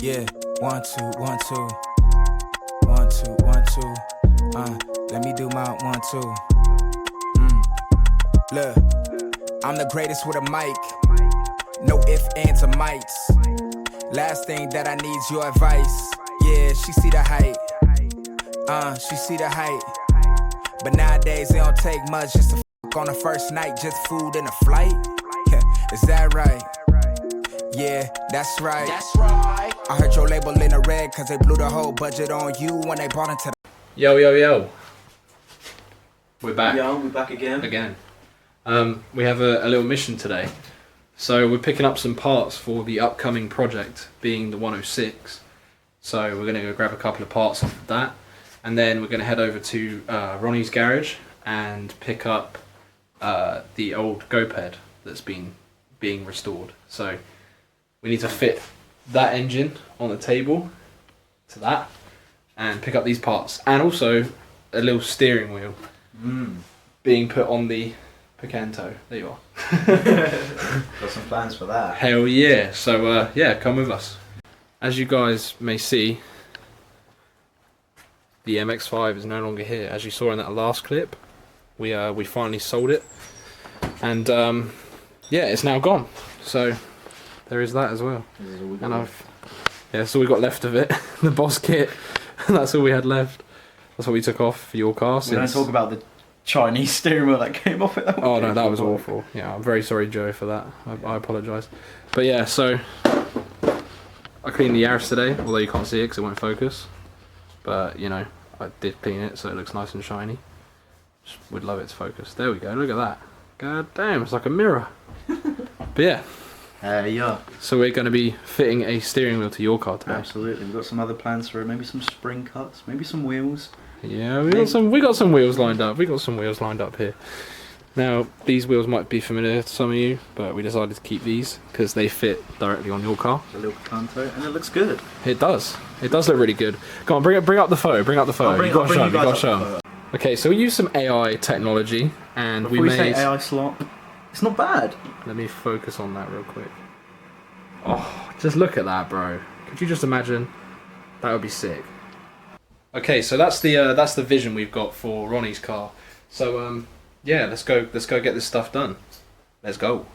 Yeah, 1, 2, 1, 2. 1, 2, 1, 2. Let me do my 1, 2. Look, I'm the greatest with a mic. No ifs, ands, or mites. Last thing that I need's your advice. Yeah, she see the height. She see the height. But nowadays it don't take much just to f on the first night. Just food and a flight. Is that right? Yeah, that's right. That's right. I heard your label in the red cause they blew the whole budget on you when they bought into the... Yo. We're back. Yo, we're back again. We have a little mission today. So we're picking up some parts for the upcoming project, being the 106. So we're going to go grab a couple of parts off of that. And then we're going to head over to Ronnie's garage and pick up the old GoPed that's being restored. So we need to fit that engine on the table to that and pick up these parts. And also a little steering wheel being put on the Picanto. There you are. Got some plans for that. Hell yeah. So yeah, come with us. As you guys may see, the MX-5 is no longer here. As you saw in that last clip, we finally sold it, and yeah, it's now gone. So there is that as well. And that's all we got left of it. The boss kit. That's all we had left. That's what we took off for your car. We're going to talk about the Chinese steering wheel that came off it. Oh no, that was awful. Yeah, I'm very sorry, Joe, for that. I apologise. But yeah, so I cleaned the Yaris today, although you can't see it because it won't focus. But you know, I did clean it so it looks nice and shiny. Just would love it to focus. There we go. Look at that. God damn, it's like a mirror. But yeah. Yeah. So we're going to be fitting a steering wheel to your car today. Absolutely. We've got some other plans for it. Maybe some spring cuts. Maybe some wheels. Yeah, we got some wheels lined up. We got some wheels lined up here. Now these wheels might be familiar to some of you, but we decided to keep these because they fit directly on your car. A little Picanto, and it looks good. It does. It does look really good. Go on, bring up the photo. Bring up the photo. You got to show them. Okay, so we used some AI technology, and Before we made. made. Say AI slot. It's not bad. Let me focus on that real quick. Oh, just look at that, bro. Could you just imagine? That would be sick. Okay, so that's the vision we've got for Ronnie's car. So yeah, let's go get this stuff done. Let's go.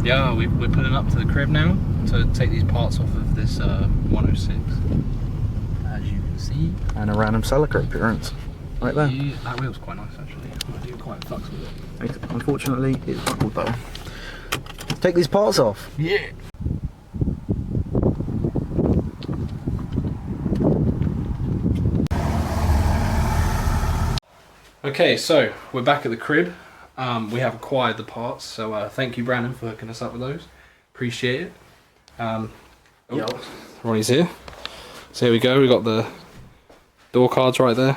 Yeah, we're pulling up to the crib now to take these parts off of this 106, as you can see. And a random Celica appearance, right there. Yeah, that wheel's quite nice actually. I do quite fucks with it. Unfortunately, it's buckled though. Take these parts off. Yeah. Okay, so we're back at the crib. We have acquired the parts, so thank you, Brandon, for hooking us up with those. Appreciate it. Ronnie's here. So here we go. We got the door cards right there,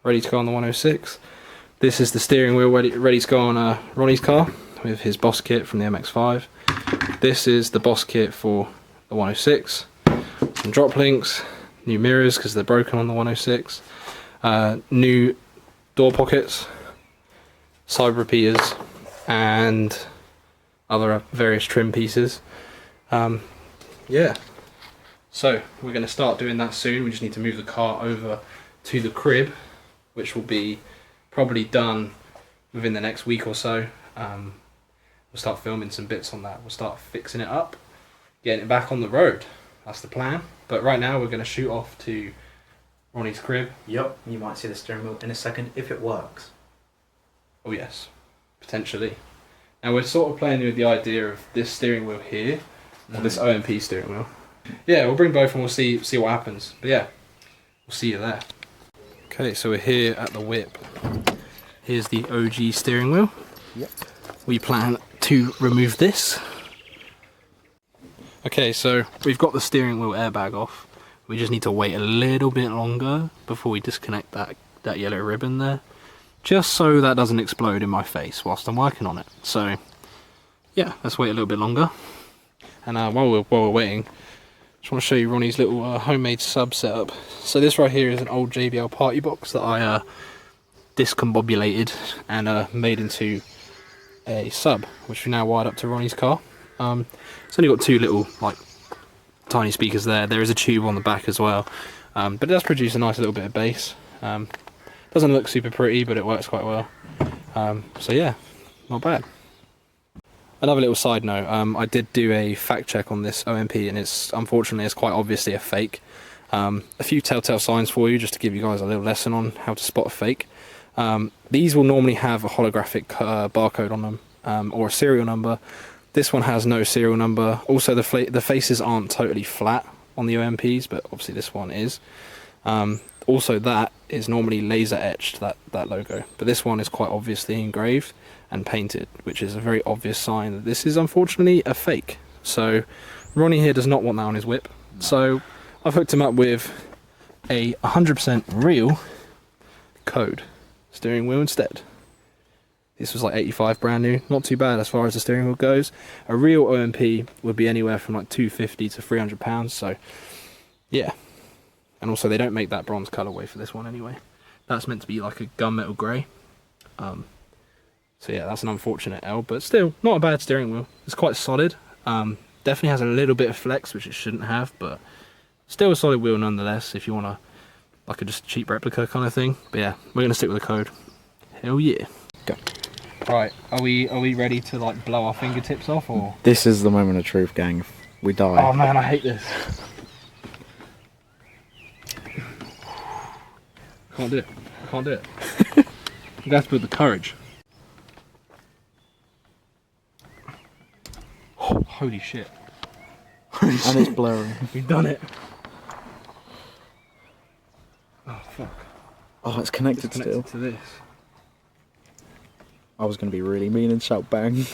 ready to go on the 106. This is the steering wheel ready to go on Ronnie's car with his boss kit from the MX-5. This is the boss kit for the 106. Some drop links, new mirrors because they're broken on the 106. New door pockets, side repeaters, and other various trim pieces. Yeah, so we're going to start doing that soon. We just need to move the car over to the crib, which will be probably done within the next week or so. We'll start filming some bits on that. We'll start fixing it up, getting it back on the road. That's the plan. But right now we're going to shoot off to Ronnie's crib. Yep, you might see the steering wheel in a second if it works. Oh yes, potentially. Now we're sort of playing with the idea of this steering wheel here, or this OMP steering wheel. Yeah, we'll bring both and we'll see what happens. But yeah, we'll see you there. Okay, so we're here at the whip. Here's the OG steering wheel. Yep. We plan to remove this. Okay, so we've got the steering wheel airbag off. We just need to wait a little bit longer before we disconnect that yellow ribbon there, just so that doesn't explode in my face whilst I'm working on it. So yeah, let's wait a little bit longer. And while we're waiting, just want to show you Ronnie's little homemade sub setup. So this right here is an old JBL party box that I discombobulated and made into a sub, which we now wired up to Ronnie's car. It's only got two little like tiny speakers there. There is a tube on the back as well, but it does produce a nice little bit of bass. Doesn't look super pretty, but it works quite well. So yeah, not bad. Another little side note, I did do a fact check on this OMP, and unfortunately it's quite obviously a fake. A few telltale signs for you, just to give you guys a little lesson on how to spot a fake. These will normally have a holographic barcode on them, or a serial number. This one has no serial number. Also, the faces aren't totally flat on the OMPs, but obviously this one is. Also, that is normally laser etched, that logo, but this one is quite obviously engraved and painted, which is a very obvious sign that this is unfortunately a fake. So Ronnie here does not want that on his whip. No. So I've hooked him up with a 100% real code steering wheel instead. This was like 85 brand new, not too bad as far as the steering wheel goes. A real OMP would be anywhere from like 250 to 300 pounds, so yeah. And also they don't make that bronze colorway for this one anyway. That's meant to be like a gunmetal grey. So yeah, that's an unfortunate L, but still not a bad steering wheel. It's quite solid. Definitely has a little bit of flex, which it shouldn't have, but still a solid wheel nonetheless if you want like a just cheap replica kind of thing. But yeah, we're gonna stick with the code. Hell yeah. Go. Right, are we ready to like blow our fingertips off, or? This is the moment of truth, gang. If we die. Oh man, I hate this. Can't do it. I can't do it. You have to put the courage. Oh, holy shit. And it's blurry. We've done it. Oh fuck. Oh, it's connected still. To this. I was going to be really mean and shout bang.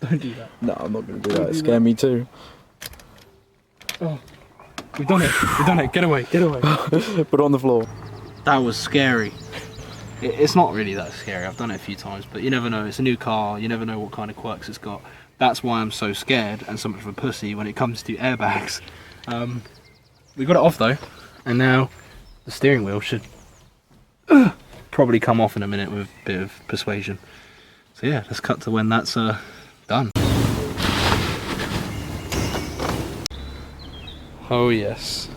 Don't do that. No, I'm not going to do that. It scared me too. Oh, we've done it. We've done it. Get away. Get away. Put it on the floor. That was scary. It's not really that scary. I've done it a few times, but you never know. It's a new car. You never know what kind of quirks it's got. That's why I'm so scared and so much of a pussy when it comes to airbags. We got it off though, and now the steering wheel should probably come off in a minute with a bit of persuasion. So yeah, let's cut to when that's done. Oh yes,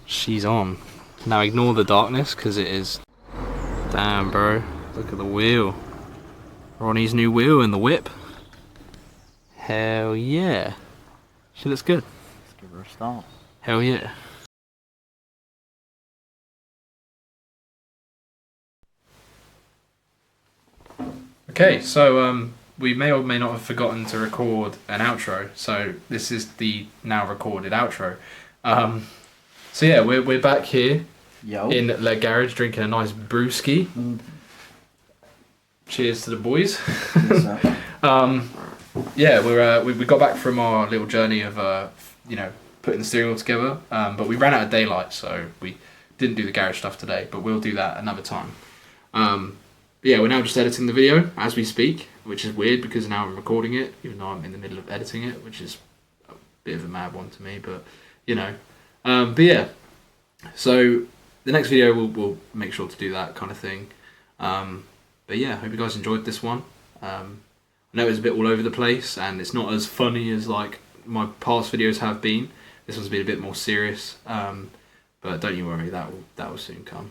she's on. Now ignore the darkness because it is. Damn bro, look at the wheel. Ronnie's new wheel in the whip. Hell yeah. She looks good. Let's give her a start. Hell yeah. Okay, so we may or may not have forgotten to record an outro, so this is the now recorded outro. So yeah, we're back here. Yo. In the garage drinking a nice brewski. Cheers to the boys. Yeah, we got back from our little journey of putting the steering wheel together, but we ran out of daylight, so we didn't do the garage stuff today, but we'll do that another time. Yeah, we're now just editing the video as we speak, which is weird because now I'm recording it, even though I'm in the middle of editing it, which is a bit of a mad one to me, but you know. But yeah, so the next video we'll make sure to do that kind of thing. But yeah, hope you guys enjoyed this one. I know it's a bit all over the place and it's not as funny as like my past videos have been. This one's been a bit more serious, but don't you worry, that will soon come.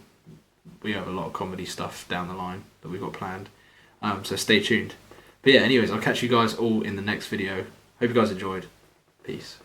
We have a lot of comedy stuff down the line that we've got planned, so stay tuned. But yeah, anyways, I'll catch you guys all in the next video. Hope you guys enjoyed. Peace.